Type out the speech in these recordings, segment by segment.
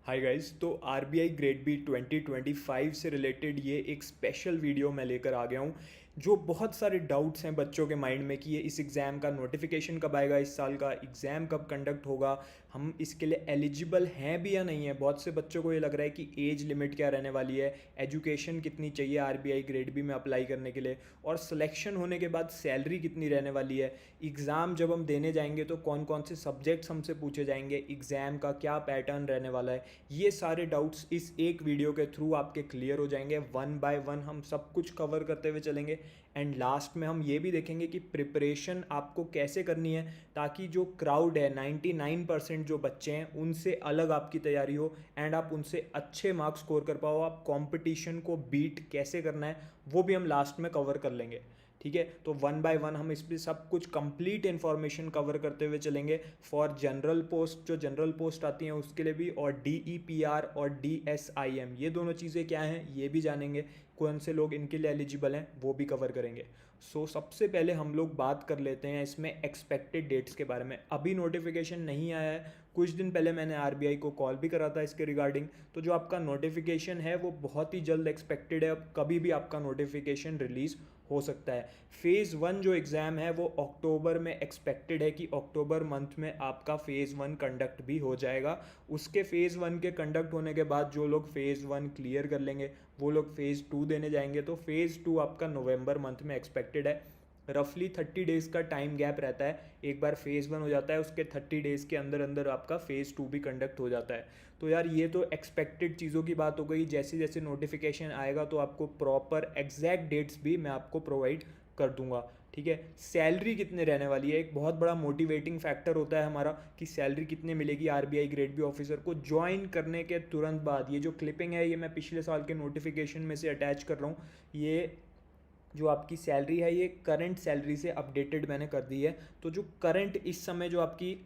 Hi guys. तो RBI grade B 2025 से related ये एक स्पेशल वीडियो मैं लेकर आ गया हूँ। जो बहुत सारे डाउट्स हैं बच्चों के माइंड में कि ये इस एग्ज़ाम का नोटिफिकेशन कब आएगा, इस साल का एग्ज़ाम कब कंडक्ट होगा, हम इसके लिए एलिजिबल हैं भी या नहीं है। बहुत से बच्चों को ये लग रहा है कि एज लिमिट क्या रहने वाली है, एजुकेशन कितनी चाहिए आरबीआई ग्रेड बी में अप्लाई करने के लिए, और सिलेक्शन होने के बाद सैलरी कितनी रहने वाली है, एग्ज़ाम जब हम देने जाएंगे तो कौन कौन से सब्जेक्ट्स हमसे पूछे जाएंगे, एग्ज़ाम का क्या पैटर्न रहने वाला है। ये सारे डाउट्स इस एक वीडियो के थ्रू आपके क्लियर हो जाएंगे। वन बाय वन हम सब कुछ कवर करते हुए चलेंगे एंड लास्ट में हम ये भी देखेंगे कि प्रिपरेशन आपको कैसे करनी है ताकि जो क्राउड है 99% जो बच्चे हैं उनसे अलग आपकी तैयारी हो एंड आप उनसे अच्छे मार्क्स स्कोर कर पाओ। आप कंपटीशन को बीट कैसे करना है वो भी हम लास्ट में कवर कर लेंगे। ठीक है, तो वन बाय वन हम इस पर सब कुछ कंप्लीट इन्फॉर्मेशन कवर करते हुए चलेंगे। फॉर जनरल पोस्ट, जो जनरल पोस्ट आती हैं उसके लिए भी, और DEPR और DSIM, ये दोनों चीज़ें क्या हैं ये भी जानेंगे। कौन से लोग इनके लिए एलिजिबल हैं वो भी कवर करेंगे। सबसे पहले हम लोग बात कर लेते हैं इसमें एक्सपेक्टेड डेट्स के बारे में। अभी नोटिफिकेशन नहीं आया है, कुछ दिन पहले मैंने आरबीआई को कॉल भी करा था इसके रिगार्डिंग। तो जो आपका नोटिफिकेशन है वो बहुत ही जल्द एक्सपेक्टेड है, अब कभी भी आपका नोटिफिकेशन रिलीज़ हो सकता है। फ़ेज़ 1 जो एग्ज़ाम है वो अक्टूबर में एक्सपेक्टेड है कि अक्टूबर मंथ में आपका फ़ेज़ 1 कंडक्ट भी हो जाएगा। उसके फ़ेज़ 1 के कंडक्ट होने के बाद जो लोग फ़ेज़ 1 क्लियर कर लेंगे वो लोग फ़ेज़ 2 देने जाएंगे। तो फ़ेज़ 2 आपका नवंबर मंथ में एक्सपेक्टेड है। रफली 30 डेज़ का टाइम गैप रहता है। एक बार फ़ेज़ 1 हो जाता है उसके 30 डेज़ के अंदर अंदर आपका फ़ेज़ 2 भी कंडक्ट हो जाता है। तो यार ये तो एक्सपेक्टेड चीज़ों की बात हो गई। जैसे जैसे नोटिफिकेशन आएगा तो आपको प्रॉपर एग्जैक्ट डेट्स भी मैं आपको प्रोवाइड कर दूंगा। ठीक है, सैलरी कितने रहने वाली है एक बहुत बड़ा मोटिवेटिंग फैक्टर होता है हमारा कि सैलरी कितने मिलेगी आरबीआई ग्रेड बी ऑफिसर को ज्वाइन करने के तुरंत बाद। ये जो क्लिपिंग है ये मैं पिछले साल के नोटिफिकेशन में से अटैच कर रहा हूँ। ये जो आपकी सैलरी है ये करंट सैलरी से अपडेटेड मैंने कर दी है। तो जो करंट इस समय जो आपकी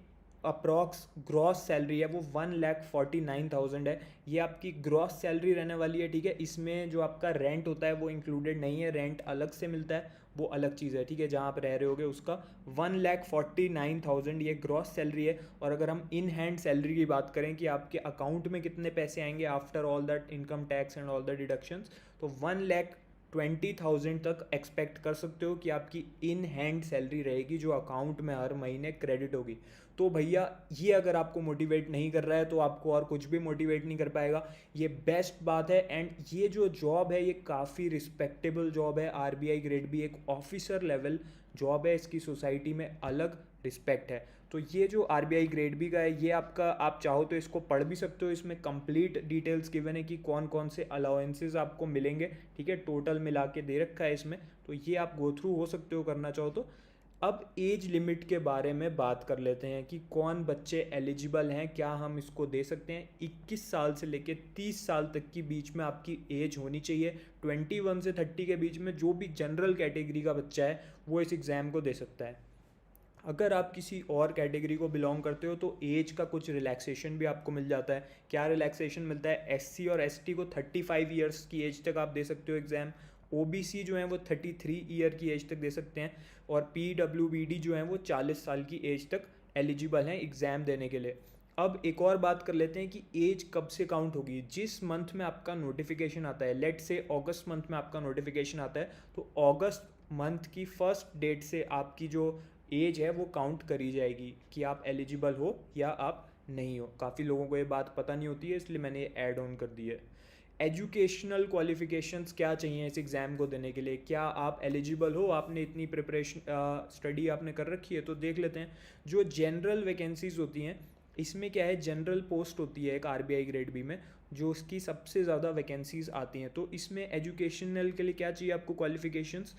अप्रॉक्स ग्रॉस सैलरी है वो 1,49,000 है। ये आपकी ग्रॉस सैलरी रहने वाली है। ठीक है, इसमें जो आपका रेंट होता है वो इंक्लूडेड नहीं है, रेंट अलग से मिलता है, वो अलग चीज़ है। ठीक है, जहाँ आप रह रहे होगे उसका 1,49,000 ये ग्रॉस सैलरी है। और अगर हम इन हैंड सैलरी की बात करें कि आपके अकाउंट में कितने पैसे आएंगे after all that income tax and all the deductions, तो 1,20,000 तक एक्सपेक्ट कर सकते हो कि आपकी इन हैंड सैलरी रहेगी जो अकाउंट में हर महीने क्रेडिट होगी। तो भैया ये अगर आपको मोटिवेट नहीं कर रहा है तो आपको और कुछ भी मोटिवेट नहीं कर पाएगा। ये बेस्ट बात है एंड ये जो जॉब है ये काफ़ी रिस्पेक्टेबल जॉब है। आरबीआई ग्रेड बी एक ऑफिसर लेवल जॉब है, इसकी सोसाइटी में अलग रिस्पेक्ट है। तो ये जो आरबीआई ग्रेड बी का है ये आपका, आप चाहो तो इसको पढ़ भी सकते हो। इसमें कंप्लीट डिटेल्स गिवन है कि कौन कौन से अलाउंसेस आपको मिलेंगे। ठीक है, टोटल मिला के दे रखा है इसमें, तो ये आप गो थ्रू हो सकते हो करना चाहो तो। अब एज लिमिट के बारे में बात कर लेते हैं कि कौन बच्चे एलिजिबल हैं, क्या हम इसको दे सकते हैं। 21 साल से लेकर 30 साल तक की बीच में आपकी एज होनी चाहिए। 21 से 30 के बीच में जो भी जनरल कैटेगरी का बच्चा है वो इस एग्ज़ाम को दे सकता है। अगर आप किसी और कैटेगरी को बिलोंग करते हो तो एज का कुछ रिलैक्सेशन भी आपको मिल जाता है। क्या रिलैक्सेशन मिलता है, एससी और एसटी को 35 ईयर्स की एज तक आप दे सकते हो एग्ज़ाम। ओबीसी जो है वो 33 ईयर की एज तक दे सकते हैं। और पीडब्ल्यूबीडी जो है वो 40 साल की एज तक एलिजिबल हैं एग्ज़ाम देने के लिए। अब एक और बात कर लेते हैं कि एज कब से काउंट होगी। जिस मंथ में आपका नोटिफिकेशन आता है, लेट से अगस्त मंथ में आपका नोटिफिकेशन आता है, तो अगस्त मंथ की फर्स्ट डेट से आपकी जो एज है वो काउंट करी जाएगी कि आप एलिजिबल हो या आप नहीं हो। काफ़ी लोगों को ये बात पता नहीं होती है, इसलिए मैंने ये ऐड ऑन कर दी है। एजुकेशनल क्वालिफिकेशंस क्या चाहिए इस एग्ज़ाम को देने के लिए, क्या आप एलिजिबल हो, आपने इतनी प्रिपरेशन स्टडी आपने कर रखी है। तो देख लेते हैं जो जनरल वैकेंसीज होती हैं इसमें क्या है, जनरल पोस्ट होती है एक आरबीआई ग्रेड बी में जो उसकी सबसे ज़्यादा वैकेंसीज आती हैं। तो इसमें एजुकेशनल के लिए क्या चाहिए आपको क्वालिफिकेशंस,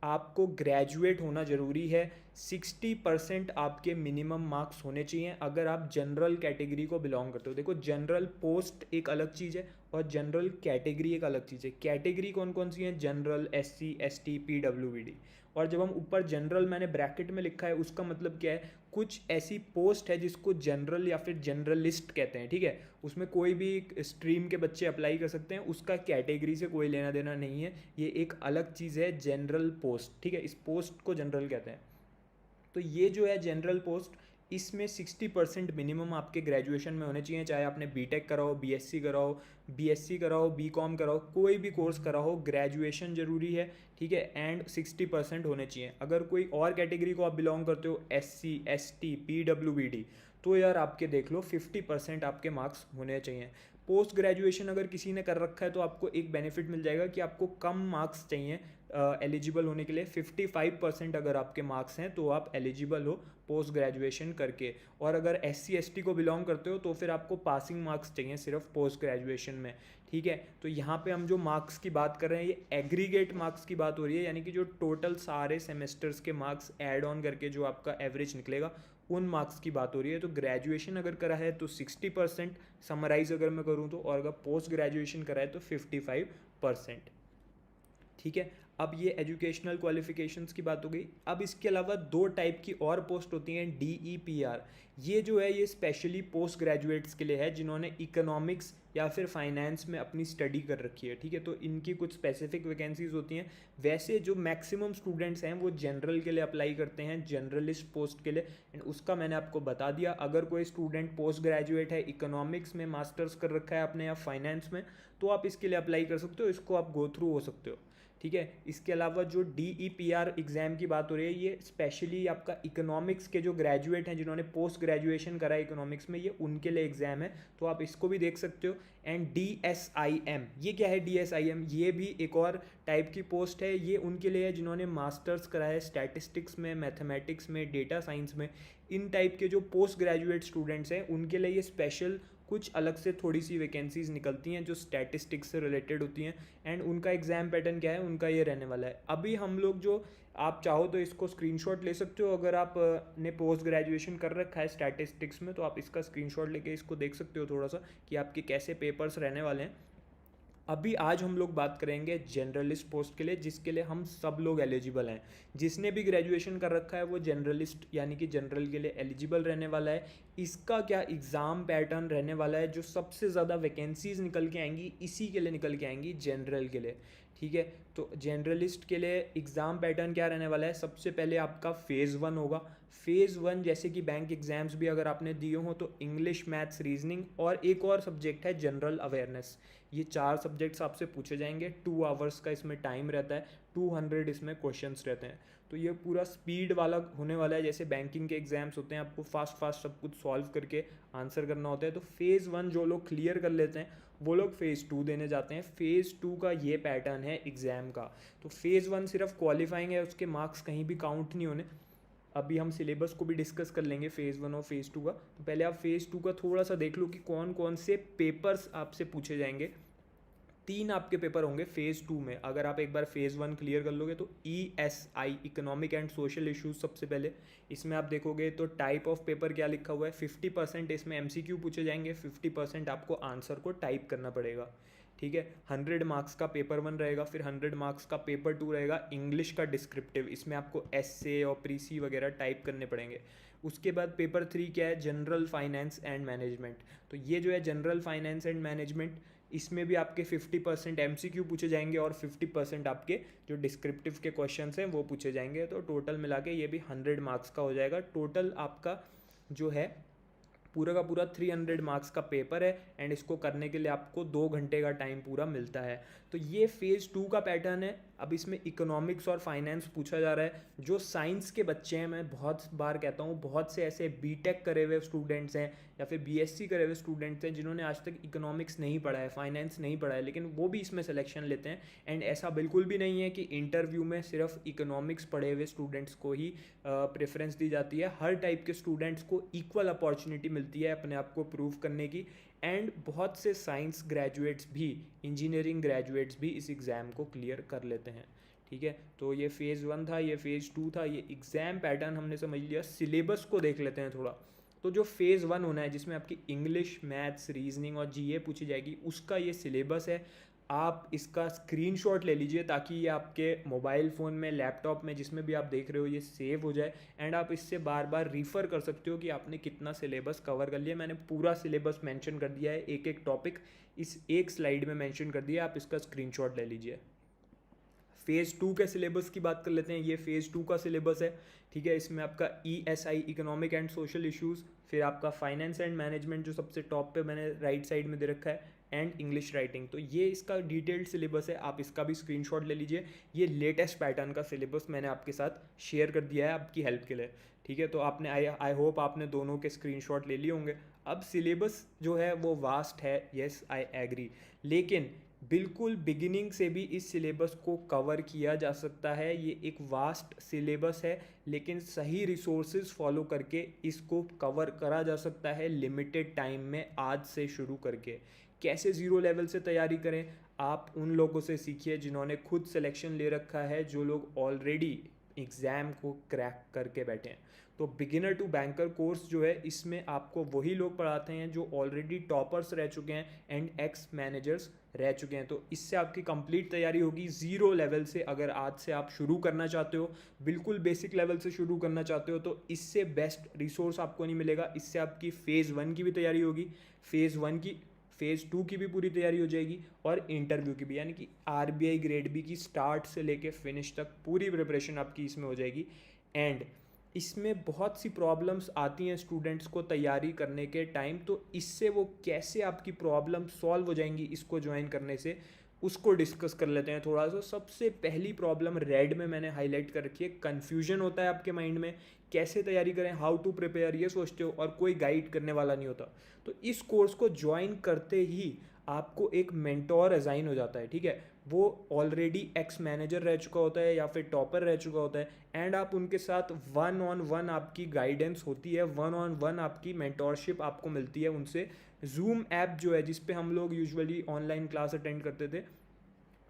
आपको ग्रेजुएट होना ज़रूरी है। 60% आपके मिनिमम मार्क्स होने चाहिए अगर आप जनरल कैटेगरी को बिलोंग करते हो। देखो, जनरल पोस्ट एक अलग चीज़ है और जनरल कैटेगरी एक अलग चीज़ है। कैटेगरी कौन कौन सी हैं, जनरल, एससी, एसटी, पीडब्ल्यूबीडी। और जब हम ऊपर जनरल मैंने ब्रैकेट में लिखा है उसका मतलब क्या है, कुछ ऐसी पोस्ट है जिसको जनरल या फिर जनरलिस्ट कहते हैं। ठीक है, उसमें कोई भी स्ट्रीम के बच्चे अप्लाई कर सकते हैं, उसका कैटेगरी से कोई लेना देना नहीं है। ये एक अलग चीज़ है जनरल पोस्ट। ठीक है, इस पोस्ट को जनरल कहते हैं। तो ये जो है जनरल पोस्ट, इसमें 60% मिनिमम आपके ग्रेजुएशन में होने चाहिए, चाहे आपने बीटेक करा हो, बीएससी करा हो, बीएससी करा हो, बीकॉम करा हो, कोई भी कोर्स करा हो, ग्रेजुएशन ज़रूरी है, ठीक है। एंड 60% होने चाहिए। अगर कोई और कैटेगरी को आप बिलोंग करते हो, एससी, एसटी, पीडब्ल्यूबीडी, तो यार आपके देख लो 50% आपके मार्क्स होने चाहिए। पोस्ट ग्रेजुएशन अगर किसी ने कर रखा है तो आपको एक बेनिफिट मिल जाएगा कि आपको कम मार्क्स चाहिए एलिजिबल होने के लिए। 55% अगर आपके मार्क्स हैं तो आप एलिजिबल हो पोस्ट ग्रेजुएशन करके। और अगर एससी एसटी को बिलोंग करते हो तो फिर आपको पासिंग मार्क्स चाहिए सिर्फ पोस्ट ग्रेजुएशन में, ठीक है। तो यहाँ पे हम जो मार्क्स की बात कर रहे हैं ये एग्रीगेट मार्क्स की बात हो रही है, यानी कि जो टोटल सारे सेमेस्टर्स के मार्क्स ऐड ऑन करके जो आपका एवरेज निकलेगा उन मार्क्स की बात हो रही है। तो ग्रेजुएशन अगर करा है तो 60%, समराइज अगर मैं करूँ तो, और अगर पोस्ट ग्रेजुएशन करा है तो 55%, ठीक है। अब ये एजुकेशनल क्वालिफिकेशंस की बात हो गई। अब इसके अलावा दो टाइप की और पोस्ट होती हैं, DEPR। ये जो है ये स्पेशली पोस्ट ग्रेजुएट्स के लिए है जिन्होंने इकोनॉमिक्स या फिर फाइनेंस में अपनी स्टडी कर रखी है, ठीक है। तो इनकी कुछ स्पेसिफिक वैकेंसीज होती हैं। वैसे जो मैक्सिमम स्टूडेंट्स हैं वो जनरल के लिए अप्लाई करते हैं, जनरलिस्ट पोस्ट के लिए, एंड उसका मैंने आपको बता दिया। अगर कोई स्टूडेंट पोस्ट ग्रेजुएट है, इकोनॉमिक्स में मास्टर्स कर रखा है आपने या फाइनेंस में, तो आप इसके लिए अप्लाई कर सकते हो, इसको आप गो थ्रू हो सकते हो, ठीक है। इसके अलावा जो DEPR एग्ज़ाम की बात हो रही है ये स्पेशली आपका इकोनॉमिक्स के जो ग्रेजुएट हैं जिन्होंने पोस्ट ग्रेजुएशन करा है इकोनॉमिक्स में, ये उनके लिए एग्ज़ाम है, तो आप इसको भी देख सकते हो। एंड DSIM, ये क्या है DSIM? ये भी एक और टाइप की पोस्ट है। ये उनके लिए है जिन्होंने मास्टर्स करा है स्टैटिस्टिक्स में, मैथमेटिक्स में, डेटा साइंस में। इन टाइप के जो पोस्ट ग्रेजुएट स्टूडेंट्स हैं उनके लिए ये स्पेशल कुछ अलग से थोड़ी सी वैकेंसीज निकलती हैं जो स्टैटिस्टिक्स से रिलेटेड होती हैं। एंड उनका एग्ज़ाम पैटर्न क्या है, उनका ये रहने वाला है। अभी हम लोग जो, आप चाहो तो इसको स्क्रीनशॉट ले सकते हो, अगर आप ने पोस्ट ग्रेजुएशन कर रखा है स्टैटिस्टिक्स में तो आप इसका स्क्रीनशॉट लेके इसको देख सकते हो थोड़ा सा कि आपके कैसे पेपर्स रहने वाले हैं। अभी आज हम लोग बात करेंगे जनरलिस्ट पोस्ट के लिए, जिसके लिए हम सब लोग एलिजिबल हैं। जिसने भी ग्रेजुएशन कर रखा है वो जनरलिस्ट यानी कि जनरल के लिए एलिजिबल रहने वाला है। इसका क्या एग्ज़ाम पैटर्न रहने वाला है, जो सबसे ज़्यादा वैकेंसीज निकल के आएंगी इसी के लिए निकल के आएंगी, जनरल के लिए, ठीक है। तो जनरलिस्ट के लिए एग्ज़ाम पैटर्न क्या रहने वाला है, सबसे पहले आपका फ़ेज़ 1 होगा। फ़ेज़ 1 जैसे कि बैंक एग्ज़ाम्स भी अगर आपने दिए हो तो इंग्लिश, मैथ्स, रीजनिंग और एक और सब्जेक्ट है जनरल अवेयरनेस। ये 4 सब्जेक्ट्स आपसे पूछे जाएंगे। 2 आवर्स का इसमें टाइम रहता है, 200 इसमें क्वेश्चंस रहते हैं। तो ये पूरा स्पीड वाला होने वाला है, जैसे बैंकिंग के एग्जाम्स होते हैं, आपको फास्ट फास्ट सब कुछ सॉल्व करके आंसर करना होता है। तो फ़ेज़ 1 जो लोग क्लियर कर लेते हैं वो लोग फ़ेज़ 2 देने जाते हैं। फ़ेज़ 2 का ये पैटर्न है एग्ज़ाम का। तो फ़ेज़ 1 सिर्फ क्वालिफाइंग है, उसके मार्क्स कहीं भी काउंट नहीं होने। अभी हम सिलेबस को भी डिस्कस कर लेंगे फ़ेज़ 1 और फ़ेज़ 2 का। तो पहले आप फ़ेज़ 2 का थोड़ा सा देख लो कि कौन कौन से पेपर्स आपसे पूछे जाएंगे। 3 आपके पेपर होंगे फ़ेज़ 2 में। अगर आप एक बार फ़ेज़ 1 क्लियर कर लोगे तो ESI, economic and social issues, सबसे पहले इसमें आप देखोगे तो टाइप ऑफ पेपर क्या लिखा हुआ है। 50% इसमें MCQ पूछे जाएंगे, 50% आपको आंसर को टाइप करना पड़ेगा, ठीक है। 100 मार्क्स का पेपर 1 रहेगा, फिर 100 मार्क्स का पेपर 2 रहेगा इंग्लिश का डिस्क्रिप्टिव। इसमें आपको एसे और प्रीसी वगैरह टाइप करने पड़ेंगे। उसके बाद पेपर 3 क्या है, जनरल फाइनेंस एंड मैनेजमेंट। तो ये जो है जनरल फाइनेंस एंड मैनेजमेंट, इसमें भी आपके 50% MCQ पूछे जाएंगे और 50% आपके जो डिस्क्रिप्टिव के क्वेश्चन हैं वो पूछे जाएंगे। तो टोटल मिला के ये भी 100 मार्क्स का हो जाएगा। टोटल आपका जो है पूरा का पूरा 300 मार्क्स का पेपर है। एंड इसको करने के लिए आपको 2 घंटे का टाइम पूरा मिलता है। तो ये फ़ेज़ 2 का पैटर्न है। अब इसमें इकोनॉमिक्स और फाइनेंस पूछा जा रहा है। जो साइंस के बच्चे हैं, मैं बहुत बार कहता हूँ, बहुत से ऐसे बीटेक करे हुए स्टूडेंट्स हैं या फिर BSc करे हुए स्टूडेंट्स हैं जिन्होंने आज तक इकोनॉमिक्स नहीं पढ़ा है, फाइनेंस नहीं पढ़ा है, लेकिन वो भी इसमें सिलेक्शन लेते हैं। एंड ऐसा बिल्कुल भी नहीं है कि इंटरव्यू में सिर्फ इकोनॉमिक्स पढ़े हुए स्टूडेंट्स को ही प्रेफरेंस दी जाती है। हर टाइप के स्टूडेंट्स को इक्वल अपॉर्चुनिटी मिलती है अपने आप को प्रूव करने की। एंड बहुत से साइंस ग्रेजुएट्स भी, इंजीनियरिंग ग्रेजुएट्स भी इस एग्ज़ाम को क्लियर कर लेते हैं, ठीक है। तो ये फ़ेज़ 1 था, ये फ़ेज़ 2 था, ये एग्ज़ाम पैटर्न हमने समझ लिया। सिलेबस को देख लेते हैं थोड़ा। तो जो फ़ेज़ 1 होना है जिसमें आपकी इंग्लिश, मैथ्स, रीजनिंग और GA पूछी जाएगी, उसका ये सिलेबस है। आप इसका स्क्रीनशॉट ले लीजिए ताकि ये आपके मोबाइल फ़ोन में, लैपटॉप में, जिसमें भी आप देख रहे हो, ये सेव हो जाए। एंड आप इससे बार बार रिफ़र कर सकते हो कि आपने कितना सिलेबस कवर कर लिया। मैंने पूरा सिलेबस मेंशन कर दिया है, एक एक टॉपिक इस एक स्लाइड में मेंशन कर दिया है। आप इसका स्क्रीनशॉट ले लीजिए। फ़ेज़ 2 के सिलेबस की बात कर लेते हैं। ये फ़ेज़ 2 का सिलेबस है, ठीक है। इसमें आपका ESI economic and social issues, फिर आपका फाइनेंस एंड मैनेजमेंट जो सबसे टॉप पे मैंने राइट साइड में दे रखा है, एंड इंग्लिश राइटिंग। तो ये इसका डिटेल्ड सिलेबस है, आप इसका भी स्क्रीनशॉट ले लीजिए। ये लेटेस्ट पैटर्न का सिलेबस मैंने आपके साथ शेयर कर दिया है आपकी हेल्प के लिए, ठीक है। तो आपने आई होप आपने दोनों के स्क्रीनशॉट ले लिए होंगे। अब सिलेबस जो है वो वास्ट है, येस आई एग्री, लेकिन बिल्कुल बिगिनिंग से भी इस सिलेबस को कवर किया जा सकता है। ये एक वास्ट सिलेबस है, लेकिन सही रिसोर्सेज फॉलो करके इसको कवर करा जा सकता है लिमिटेड टाइम में, आज से शुरू करके। कैसे ज़ीरो लेवल से तैयारी करें, आप उन लोगों से सीखिए जिन्होंने खुद सिलेक्शन ले रखा है, जो लोग ऑलरेडी एग्ज़ाम को क्रैक करके बैठे हैं। तो बिगिनर टू बैंकर कोर्स जो है, इसमें आपको वही लोग पढ़ाते हैं जो ऑलरेडी टॉपर्स रह चुके हैं एंड एक्स मैनेजर्स रह चुके हैं। तो इससे आपकी कंप्लीट तैयारी होगी ज़ीरो लेवल से। अगर आज से आप शुरू करना चाहते हो, बिल्कुल बेसिक लेवल से शुरू करना चाहते हो, तो इससे बेस्ट रिसोर्स आपको नहीं मिलेगा। इससे आपकी फ़ेज़ 1 की भी तैयारी होगी, फ़ेज़ 2 की भी पूरी तैयारी हो जाएगी, और इंटरव्यू की भी, यानी कि RBI ग्रेड बी की स्टार्ट से लेके फिनिश तक पूरी प्रिपरेशन आपकी इसमें हो जाएगी। एंड इसमें बहुत सी प्रॉब्लम्स आती हैं स्टूडेंट्स को तैयारी करने के टाइम, तो इससे वो कैसे आपकी प्रॉब्लम सॉल्व हो जाएंगी इसको ज्वाइन करने से, उसको डिस्कस कर लेते हैं थोड़ा सा। सबसे पहली प्रॉब्लम रेड में मैंने हाईलाइट कर रखी है, कन्फ्यूजन होता है आपके माइंड में, कैसे तैयारी करें, हाउ टू प्रिपेयर, ये सोचते हो और कोई गाइड करने वाला नहीं होता। तो इस कोर्स को ज्वाइन करते ही आपको एक मेंटोर असाइन हो जाता है, ठीक है। वो ऑलरेडी एक्स मैनेजर रह चुका होता है या फिर टॉपर रह चुका होता है, एंड आप उनके साथ 1-on-1 आपकी गाइडेंस होती है, 1-on-1 आपकी मेंटोरशिप आपको मिलती है उनसे। जूम ऐप जो है, जिस पे हम लोग यूजुअली ऑनलाइन क्लास अटेंड करते थे,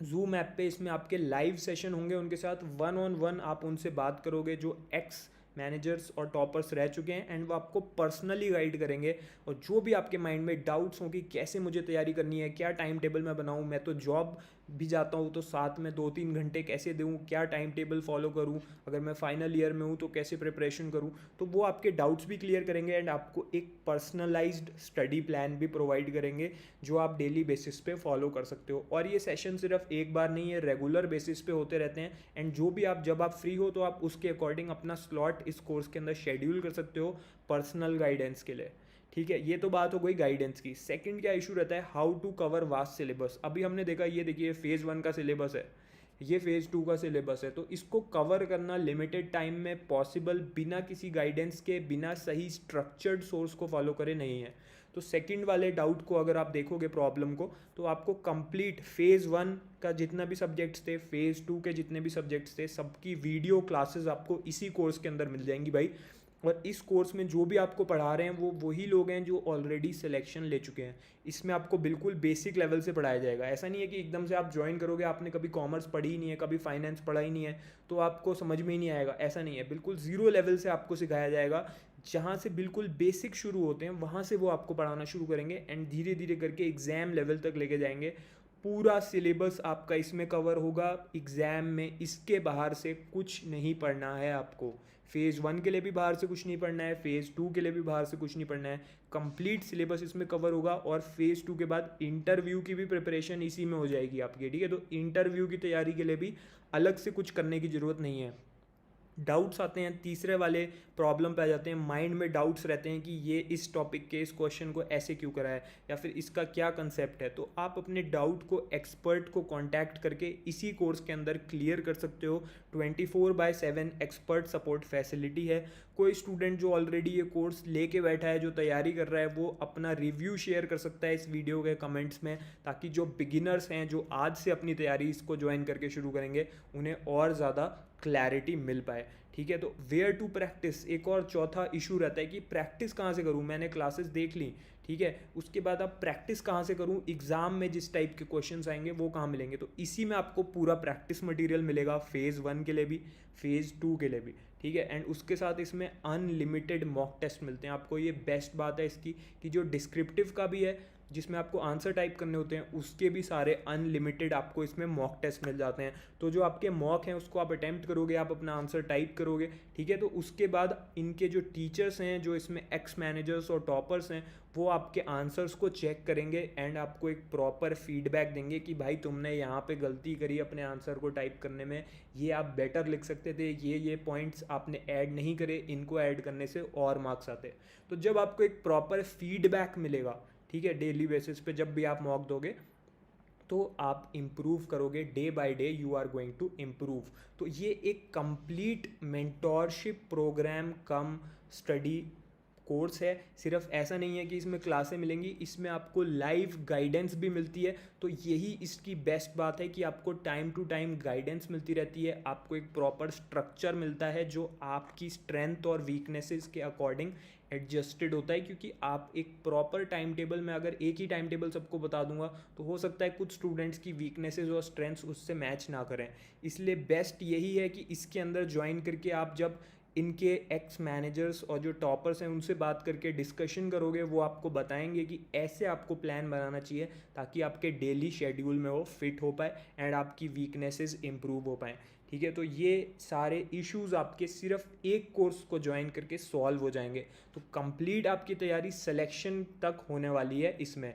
जूम ऐप पे इसमें आपके लाइव सेशन होंगे, उनके साथ 1-on-1 आप उनसे बात करोगे जो एक्स मैनेजर्स और टॉपर्स रह चुके हैं, एंड वो आपको पर्सनली गाइड करेंगे। और जो भी आपके माइंड में डाउट्स हों कि कैसे मुझे तैयारी करनी है, क्या टाइम टेबल मैं बनाऊं, मैं तो जॉब भी जाता हूं तो साथ में 2-3 घंटे कैसे दूं, क्या टाइम टेबल फॉलो करूं, अगर मैं फाइनल ईयर में हूं तो कैसे प्रिपरेशन करूं, तो वो आपके डाउट्स भी क्लियर करेंगे, एंड आपको एक पर्सनलाइज्ड स्टडी प्लान भी प्रोवाइड करेंगे जो आप डेली बेसिस पे फॉलो कर सकते हो। और ये सेशन सिर्फ एक बार नहीं है, रेगुलर बेसिस पे होते रहते हैं, एंड जो भी आप जब आप फ्री हो तो आप उसके अकॉर्डिंग अपना स्लॉट इस कोर्स के अंदर शेड्यूल कर सकते हो पर्सनल गाइडेंस के लिए, ठीक है। ये तो बात हो गई गाइडेंस की। सेकंड क्या इशू रहता है, how to cover vast syllabus. अभी हमने देखा, ये देखिए फ़ेज़ 1 का सिलेबस है, ये फ़ेज़ 2 का सिलेबस है, तो इसको कवर करना लिमिटेड टाइम में पॉसिबल बिना किसी गाइडेंस के, बिना सही स्ट्रक्चर्ड सोर्स को फॉलो करे नहीं है। तो सेकंड वाले डाउट को अगर आप देखोगे प्रॉब्लम को, तो आपको कंप्लीट फ़ेज़ 1 का जितना भी सब्जेक्ट्स थे, फ़ेज़ 2 के जितने भी सब्जेक्ट्स थे, सबकी वीडियो क्लासेस आपको इसी कोर्स के अंदर मिल जाएंगी भाई। और इस कोर्स में जो भी आपको पढ़ा रहे हैं वो वही लोग हैं जो ऑलरेडी सिलेक्शन ले चुके हैं। इसमें आपको बिल्कुल बेसिक लेवल से पढ़ाया जाएगा। ऐसा नहीं है कि एकदम से आप ज्वाइन करोगे, आपने कभी कॉमर्स पढ़ी ही नहीं है, कभी फाइनेंस पढ़ा ही नहीं है, तो आपको समझ में ही नहीं आएगा, ऐसा नहीं है। बिल्कुल ज़ीरो लेवल से आपको सिखाया जाएगा, जहाँ से बिल्कुल बेसिक शुरू होते हैं वहाँ से वो आपको पढ़ाना शुरू करेंगे, एंड धीरे धीरे करके एग्ज़ाम लेवल तक लेके जाएंगे। पूरा सिलेबस आपका इसमें कवर होगा एग्ज़ाम में, इसके बाहर से कुछ नहीं पढ़ना है आपको। फ़ेज़ 1 के लिए भी बाहर से कुछ नहीं पढ़ना है, फ़ेज़ 2 के लिए भी बाहर से कुछ नहीं पढ़ना है। कंप्लीट सिलेबस इसमें कवर होगा, और फ़ेज़ 2 के बाद इंटरव्यू की भी प्रिपरेशन इसी में हो जाएगी आपकी, ठीक है। तो इंटरव्यू की तैयारी के लिए भी अलग से कुछ करने की ज़रूरत नहीं है। डाउट्स आते हैं, तीसरे वाले प्रॉब्लम पे आ जाते हैं। माइंड में डाउट्स रहते हैं कि ये इस टॉपिक के इस क्वेश्चन को ऐसे क्यों करा है, या फिर इसका क्या कंसेप्ट है। तो आप अपने डाउट को एक्सपर्ट को कांटेक्ट करके इसी कोर्स के अंदर क्लियर कर सकते हो। 24/7 एक्सपर्ट सपोर्ट फैसिलिटी है। कोई स्टूडेंट जो ऑलरेडी ये कोर्स लेके बैठा है, जो तैयारी कर रहा है, वो अपना रिव्यू शेयर कर सकता है इस वीडियो के कमेंट्स में, ताकि जो बिगिनर्स हैं, जो आज से अपनी तैयारी इसको ज्वाइन करके शुरू करेंगे, उन्हें और ज़्यादा क्लैरिटी मिल पाए, ठीक है। तो वेयर टू प्रैक्टिस, एक और चौथा इशू रहता है कि प्रैक्टिस कहाँ से करूँ। मैंने क्लासेस देख ली, ठीक है, उसके बाद अब प्रैक्टिस कहाँ से करूँ, एग्ज़ाम में जिस टाइप के क्वेश्चंस आएंगे वो कहाँ मिलेंगे। तो इसी में आपको पूरा प्रैक्टिस मटेरियल मिलेगा, फ़ेज़ 1 के लिए भी, फ़ेज़ 2 के लिए भी, ठीक है। एंड उसके साथ इसमें अनलिमिटेड मॉक टेस्ट मिलते हैं आपको। ये बेस्ट बात है इसकी कि जो डिस्क्रिप्टिव का भी है, जिसमें आपको आंसर टाइप करने होते हैं, उसके भी सारे अनलिमिटेड आपको इसमें मॉक टेस्ट मिल जाते हैं। तो जो आपके मॉक हैं उसको आप अटैम्प्ट करोगे, आप अपना आंसर टाइप करोगे, ठीक है। तो उसके बाद इनके जो टीचर्स हैं, जो इसमें एक्स मैनेजर्स और टॉपर्स हैं, वो आपके आंसर्स को चेक करेंगे एंड आपको एक प्रॉपर फीडबैक देंगे कि भाई तुमने यहाँ पे गलती करी अपने आंसर को टाइप करने में, ये आप बेटर लिख सकते थे, ये पॉइंट्स आपने ऐड नहीं करे, इनको ऐड करने से और मार्क्स आते। तो जब आपको एक प्रॉपर फीडबैक मिलेगा, ठीक है, डेली बेसिस पे जब भी आप मॉक दोगे, तो आप इम्प्रूव करोगे, day by day you are going to improve. तो ये एक complete mentorship programme cum study course है। सिर्फ ऐसा नहीं है कि इसमें क्लासें मिलेंगी, इसमें आपको लाइव गाइडेंस भी मिलती है। तो यही इसकी बेस्ट बात है कि आपको टाइम टू टाइम गाइडेंस मिलती रहती है, आपको एक प्रॉपर स्ट्रक्चर मिलता है जो आपकी स्ट्रेंथ और वीकनेसेस के अकॉर्डिंग एडजस्टेड होता है। क्योंकि आप एक प्रॉपर टाइम टेबल में, अगर एक ही टाइम टेबल सबको बता दूंगा तो हो सकता है कुछ स्टूडेंट्स की वीकनेसेस और स्ट्रेंथ्स उससे मैच ना करें। इसलिए बेस्ट यही है कि इसके अंदर ज्वाइन करके आप जब इनके एक्स मैनेजर्स और जो टॉपर्स हैं उनसे बात करके डिस्कशन करोगे, वो आपको बताएंगे कि ऐसे आपको प्लान बनाना चाहिए ताकि आपके डेली शेड्यूल में वो फिट हो पाए एंड आपकी वीकनेसेस इंप्रूव हो पाएँ, ठीक है। तो ये सारे इश्यूज आपके सिर्फ एक कोर्स को ज्वाइन करके सॉल्व हो जाएंगे। तो कंप्लीट आपकी तैयारी सिलेक्शन तक होने वाली है इसमें,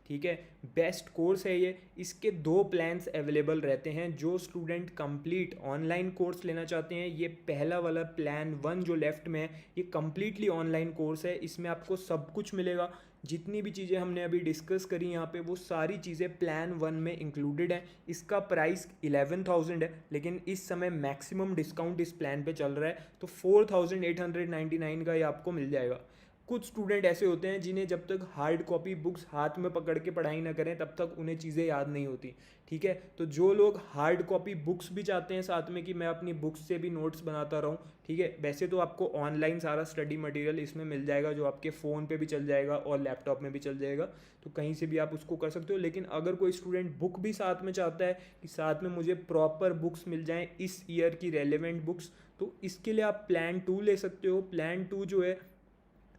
ठीक है। बेस्ट कोर्स है ये। इसके 2 प्लान्स अवेलेबल रहते हैं। जो स्टूडेंट कंप्लीट ऑनलाइन कोर्स लेना चाहते हैं, ये पहला वाला प्लान 1 जो लेफ्ट में है, ये कंप्लीटली ऑनलाइन कोर्स है। इसमें आपको सब कुछ मिलेगा, जितनी भी चीज़ें हमने अभी डिस्कस करी यहाँ पे, वो सारी चीज़ें प्लान 1 में इंक्लूडेड हैं। इसका प्राइस 11,000 है, लेकिन इस समय मैक्सिमम डिस्काउंट इस प्लान पे चल रहा है, तो 4,899 का ये आपको मिल जाएगा। कुछ स्टूडेंट ऐसे होते हैं जिन्हें जब तक हार्ड कॉपी बुक्स हाथ में पकड़ के पढ़ाई ना करें तब तक उन्हें चीज़ें याद नहीं होती, ठीक है। तो जो लोग हार्ड कॉपी बुक्स भी चाहते हैं साथ में कि मैं अपनी बुक्स से भी नोट्स बनाता रहूं, ठीक है, वैसे तो आपको ऑनलाइन सारा स्टडी मटेरियल इसमें मिल जाएगा, जो आपके फ़ोन पे भी चल जाएगा और लैपटॉप में भी चल जाएगा, तो कहीं से भी आप उसको कर सकते हो। लेकिन अगर कोई स्टूडेंट बुक भी साथ में चाहता है कि साथ में मुझे प्रॉपर बुक्स मिल जाएँ, इस ईयर की रेलिवेंट बुक्स, तो इसके लिए आप प्लान 2 ले सकते हो। प्लान 2 जो है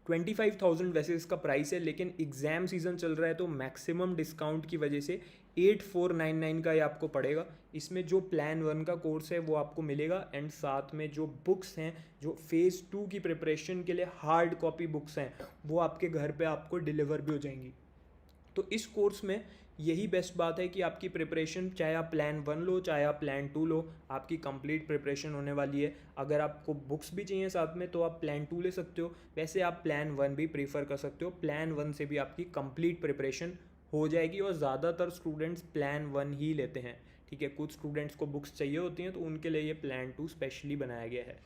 25,000 वैसे इसका प्राइस है, लेकिन एग्ज़ाम सीज़न चल रहा है तो मैक्सिमम डिस्काउंट की वजह से 8,499 का ये आपको पड़ेगा। इसमें जो प्लान 1 का कोर्स है वो आपको मिलेगा एंड साथ में जो बुक्स हैं, जो फेज़ 2 की प्रिपरेशन के लिए हार्ड कॉपी बुक्स हैं, वो आपके घर पे आपको डिलीवर भी हो जाएंगी। तो इस कोर्स में यही बेस्ट बात है कि आपकी प्रिपरेशन, चाहे आप प्लान 1 लो चाहे आप प्लान 2 लो, आपकी कंप्लीट प्रिपरेशन होने वाली है। अगर आपको बुक्स भी चाहिए साथ में तो आप प्लान 2 ले सकते हो, वैसे आप प्लान 1 भी प्रीफर कर सकते हो। प्लान 1 से भी आपकी कंप्लीट प्रिपरेशन हो जाएगी और ज़्यादातर स्टूडेंट्स प्लान 1 ही लेते हैं, ठीक है। कुछ स्टूडेंट्स को बुक्स चाहिए होती हैं तो उनके लिए ये प्लान 2 स्पेशली बनाया गया है।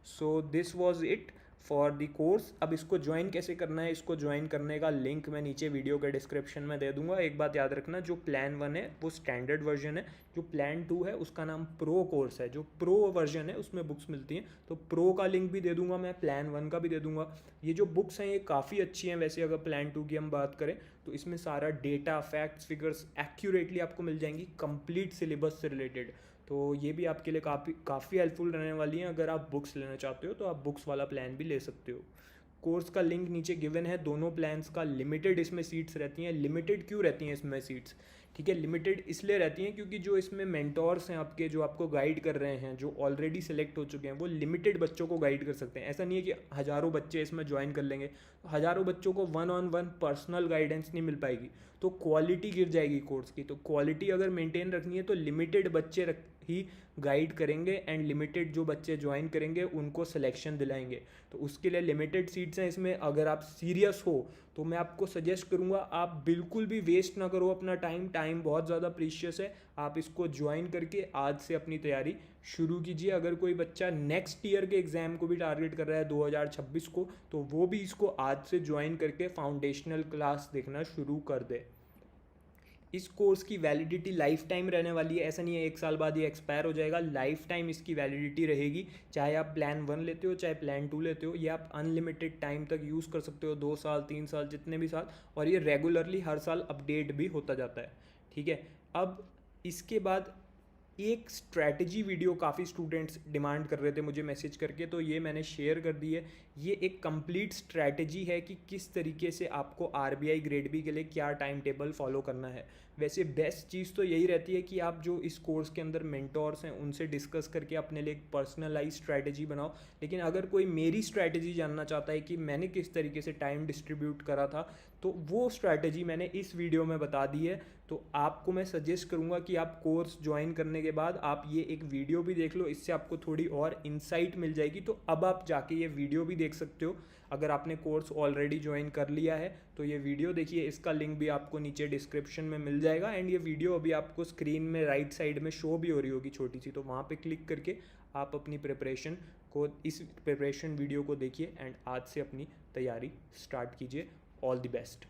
So this was it for the course. अब इसको ज्वाइन कैसे करना है, इसको ज्वाइन करने का लिंक मैं नीचे वीडियो के डिस्क्रिप्शन में दे दूंगा। एक बात याद रखना, जो प्लान 1 है वो स्टैंडर्ड वर्जन है, जो प्लान 2 है उसका नाम प्रो कोर्स है। जो प्रो वर्जन है उसमें बुक्स मिलती हैं, तो प्रो का लिंक भी दे दूंगा मैं, प्लान 1 का भी दे दूंगा। ये जो बुक्स हैं ये काफ़ी अच्छी हैं वैसे। अगर प्लान 2 की हम बात करें तो इसमें सारा डेटा, फैक्ट्स, फिगर्स एक्यूरेटली आपको मिल जाएंगी, कंप्लीट सिलेबस से रिलेटेड। तो ये भी आपके लिए काफ़ी हेल्पफुल रहने वाली हैं। अगर आप बुक्स लेना चाहते हो तो आप बुक्स वाला प्लान भी ले सकते हो। कोर्स का लिंक नीचे गिवन है। दोनों प्लान्स का लिमिटेड इसमें सीट्स रहती हैं। लिमिटेड क्यों रहती हैं इसमें सीट्स, ठीक है, लिमिटेड इसलिए रहती हैं क्योंकि जो इसमें मेंटोर्स हैं आपके, जो आपको गाइड कर रहे हैं, जो ऑलरेडी सेलेक्ट हो चुके हैं, वो लिमिटेड बच्चों को गाइड कर सकते हैं। ऐसा नहीं है कि हज़ारों बच्चे इसमें ज्वाइन कर लेंगे, तो हज़ारों बच्चों को 1-on-1 पर्सनल गाइडेंस नहीं मिल पाएगी, तो क्वालिटी गिर जाएगी कोर्स की। तो क्वालिटी अगर मेंटेन रखनी है तो लिमिटेड बच्चे ही गाइड करेंगे एंड लिमिटेड जो बच्चे ज्वाइन करेंगे उनको सिलेक्शन दिलाएंगे। तो उसके लिए लिमिटेड सीट्स हैं इसमें। अगर आप सीरियस हो तो मैं आपको सजेस्ट करूंगा आप बिल्कुल भी वेस्ट ना करो अपना टाइम बहुत ज़्यादा प्रीशियस है। आप इसको ज्वाइन करके आज से अपनी तैयारी शुरू कीजिए। अगर कोई बच्चा नेक्स्ट ईयर के एग्ज़ाम को भी टारगेट कर रहा है 2026 को, तो वो भी इसको आज से ज्वाइन करके फाउंडेशनल क्लास देखना शुरू कर दे। इस कोर्स की वैलिडिटी लाइफ टाइम रहने वाली है। ऐसा नहीं है 1 साल बाद ये एक्सपायर हो जाएगा, लाइफ टाइम इसकी वैलिडिटी रहेगी। चाहे आप प्लान 1 लेते हो चाहे प्लान 2 लेते हो, ये आप अनलिमिटेड टाइम तक यूज़ कर सकते हो, 2 साल 3 साल जितने भी साल, और ये रेगुलरली हर साल अपडेट भी होता जाता है, ठीक है। अब इसके बाद एक स्ट्रैटेजी वीडियो काफ़ी स्टूडेंट्स डिमांड कर रहे थे मुझे मैसेज करके, तो ये मैंने शेयर कर दी है। ये एक कंप्लीट स्ट्रैटेजी है कि किस तरीके से आपको आरबीआई ग्रेड बी के लिए क्या टाइम टेबल फॉलो करना है। वैसे बेस्ट चीज़ तो यही रहती है कि आप जो इस कोर्स के अंदर मेंटोर्स हैं उनसे डिस्कस करके अपने लिए एक पर्सनलाइज स्ट्रैटेजी बनाओ। लेकिन अगर कोई मेरी स्ट्रैटेजी जानना चाहता है कि मैंने किस तरीके से टाइम डिस्ट्रीब्यूट करा था, तो वो स्ट्रैटेजी मैंने इस वीडियो में बता दी है। तो आपको मैं सजेस्ट करूँगा कि आप कोर्स ज्वाइन करने के बाद आप ये एक वीडियो भी देख लो, इससे आपको थोड़ी और इंसाइट मिल जाएगी। तो अब आप जाके ये वीडियो भी देख सकते हो। अगर आपने कोर्स ऑलरेडी ज्वाइन कर लिया है तो ये वीडियो देखिए, इसका लिंक भी आपको नीचे डिस्क्रिप्शन में मिल जाएगा। एंड ये वीडियो अभी आपको स्क्रीन में राइट साइड में शो भी हो रही होगी छोटी सी, तो वहाँ पे क्लिक करके आप अपनी प्रिपरेशन को, इस प्रिपरेशन वीडियो को देखिए एंड आज से अपनी तैयारी स्टार्ट कीजिए। All the best.